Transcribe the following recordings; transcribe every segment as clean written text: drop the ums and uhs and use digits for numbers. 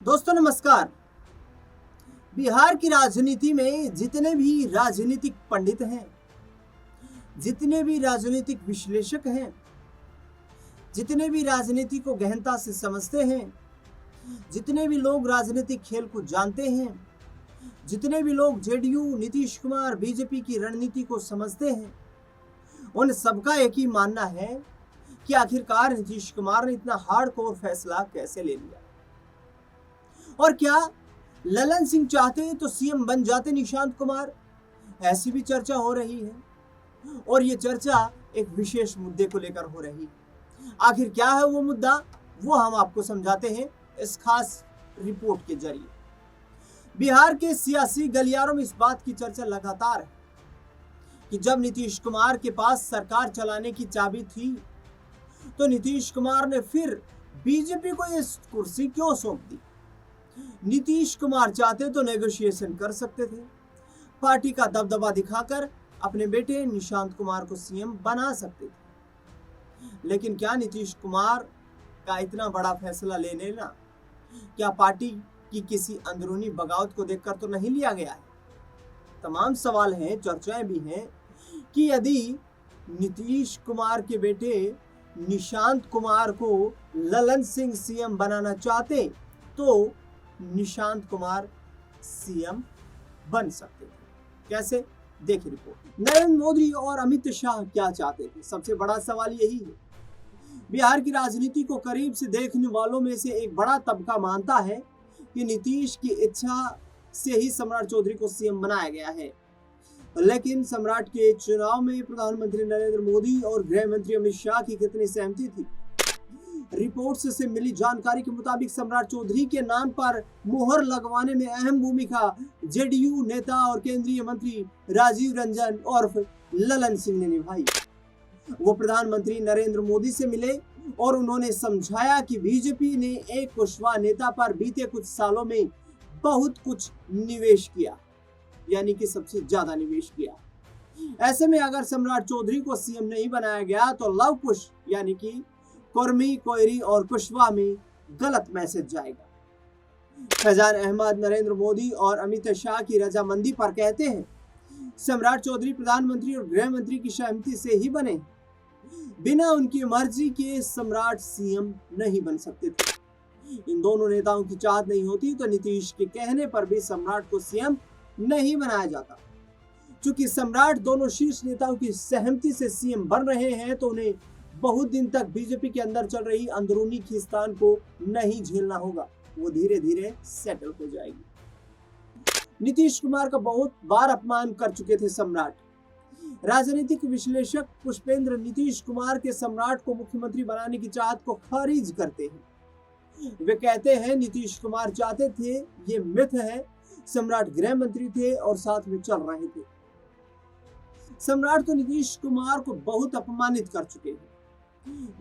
दोस्तों नमस्कार। बिहार की राजनीति में जितने भी राजनीतिक पंडित हैं, जितने भी राजनीतिक विश्लेषक हैं, जितने भी राजनीति को गहनता से समझते हैं, जितने भी लोग राजनीतिक खेल को जानते हैं, जितने भी लोग जेडीयू, नीतीश कुमार, बीजेपी की रणनीति को समझते हैं, उन सबका एक ही मानना है कि आखिरकार नीतीश कुमार ने इतना हार्डकोर फैसला कैसे ले लिया। और क्या ललन सिंह चाहते तो सीएम बन जाते निशांत कुमार, ऐसी भी चर्चा हो रही है। और ये चर्चा एक विशेष मुद्दे को लेकर हो रही है। आखिर क्या है वो मुद्दा, वो हम आपको समझाते हैं इस खास रिपोर्ट के जरिए। बिहार के सियासी गलियारों में इस बात की चर्चा लगातार है कि जब नीतीश कुमार के पास सरकार चलाने की चाबी थी तो नीतीश कुमार ने फिर बीजेपी को ये कुर्सी क्यों सौंप दी। नीतीश कुमार चाहते तो नेगोशिएशन कर सकते थे, पार्टी का दबदबा दिखाकर अपने बेटे निशांत कुमार को सीएम बना सकते थे। लेकिन क्या नीतीश कुमार का इतना बड़ा फैसला ले लेना क्या पार्टी की किसी अंदरूनी बगावत को देखकर तो नहीं लिया गया है? तमाम सवाल हैं, चर्चाएं भी हैं कि यदि नीतीश कुमार के बेटे निशांत कुमार को ललन सिंह सीएम बनाना चाहते तो निशांत कुमार सीएम बन सकते थे। कैसे, देखिए रिपोर्ट। नरेंद्र मोदी और अमित शाह क्या चाहते थे? सबसे बड़ा सवाल यही है। बिहार की राजनीति को करीब से देखने वालों में से एक बड़ा तबका मानता है कि नीतीश की इच्छा से ही सम्राट चौधरी को सीएम बनाया गया है। लेकिन सम्राट के चुनाव में प्रधानमंत्री नरेंद्र मोदी और गृह मंत्री अमित शाह की कितनी सहमति थी? रिपोर्ट्स से मिली जानकारी के मुताबिक सम्राट चौधरी के नाम पर मोहर लगवाने में अहम भूमिका जेडीयू नेता और केंद्रीय मंत्री राजीव रंजन और ललन सिंह ने निभाई। वो प्रधानमंत्री नरेंद्र मोदी से मिले और उन्होंने समझाया कि बीजेपी ने एक कुशवाहा नेता पर बीते कुछ सालों में बहुत कुछ निवेश किया, यानी कि सबसे ज्यादा निवेश किया। ऐसे में अगर सम्राट चौधरी को सीएम नहीं बनाया गया तो लव कुश यानी कि कुर्मी, कोयरी और कुशवाहा में गलत मैसेज जाएगा। फैजान अहमद नरेंद्र मोदी और अमित शाह की रजामंदी पर कहते हैं सम्राट चौधरी प्रधानमंत्री और गृह मंत्री की सहमति से ही बने, बिना उनकी मर्जी के सम्राट सीएम नहीं बन सकते थे। इन दोनों नेताओं की चाहत नहीं होती तो नीतीश के कहने पर भी सम्राट को सीएम नहीं बनाया जाता। चूंकि सम्राट दोनों शीर्ष नेताओं की सहमति से सीएम बन रहे हैं तो उन्हें बहुत दिन तक बीजेपी के अंदर चल रही अंदरूनी खींचतान को नहीं झेलना होगा, वो धीरे धीरे सेटल हो जाएगी। नीतीश कुमार का बहुत बार अपमान कर चुके थे सम्राट। राजनीतिक विश्लेषक पुष्पेंद्र नीतीश कुमार के सम्राट को मुख्यमंत्री बनाने की चाहत को खारिज करते हैं। वे कहते हैं नीतीश कुमार चाहते थे, ये मिथ है। सम्राट गृह मंत्री थे और साथ में चल रहे थे। सम्राट तो नीतीश कुमार को बहुत अपमानित कर चुके हैं।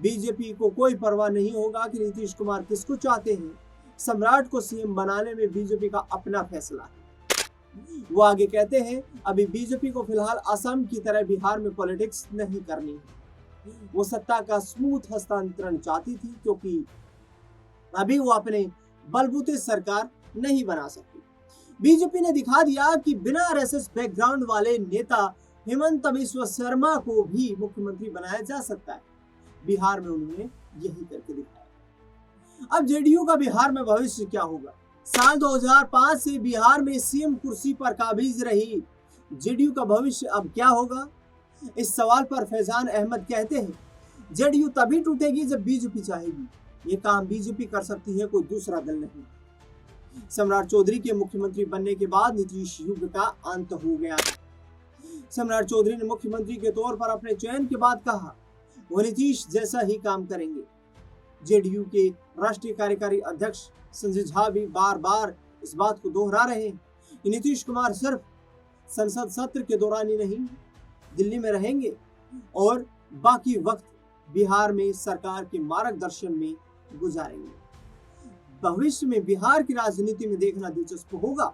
बीजेपी को कोई परवाह नहीं होगा कि नीतीश कुमार किसको चाहते हैं। सम्राट को सीएम बनाने में बीजेपी का अपना फैसला है। वो आगे कहते हैं अभी बीजेपी को फिलहाल असम की तरह बिहार में पॉलिटिक्स नहीं करनी है। वो सत्ता का स्मूथ हस्तांतरण चाहती थी क्योंकि अभी वो अपने बलबूते सरकार नहीं बना सकती। बीजेपी ने दिखा दिया कि बिना आरएसएस बैकग्राउंड वाले नेता हेमंत बिस्वा शर्मा को भी मुख्यमंत्री बनाया जा सकता है। बिहार में उन्होंने यही करके दिखाया। अब जेडीयू का बिहार में भविष्य क्या होगा? साल 2005 से बिहार में सीएम कुर्सी पर काबिज रही जेडीयू का भविष्य अब क्या होगा? इस सवाल पर फैजान अहमद कहते हैं जेडीयू तभी टूटेगी जब बीजेपी चाहेगी। ये काम बीजेपी कर सकती है, कोई दूसरा दल नहीं। सम्राट चौधरी के मुख्यमंत्री बनने के बाद नीतीश युग का अंत हो गया। सम्राट चौधरी ने मुख्यमंत्री के तौर पर अपने चयन के बाद कहा वो नीतीश जैसा ही काम करेंगे। जेडीयू के राष्ट्रीय कार्यकारी अध्यक्ष संजय झा भी बार बार इस बात को दोहरा रहे हैं कि नीतीश कुमार सिर्फ संसद सत्र के दौरान ही नहीं दिल्ली में रहेंगे और बाकी वक्त बिहार में सरकार के मार्गदर्शन में गुजारेंगे। भविष्य में बिहार की राजनीति में देखना दिलचस्प होगा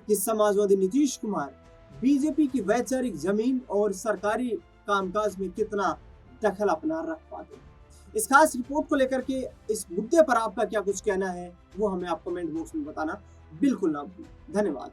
कि समाजवादी नीतीश कुमार बीजेपी की वैचारिक जमीन और सरकारी कामकाज में कितना दखल अपना रख पाते। इस खास रिपोर्ट को लेकर के इस मुद्दे पर आपका क्या कुछ कहना है वो हमें आप कमेंट बॉक्स में बताना बिल्कुल ना भूलें। धन्यवाद।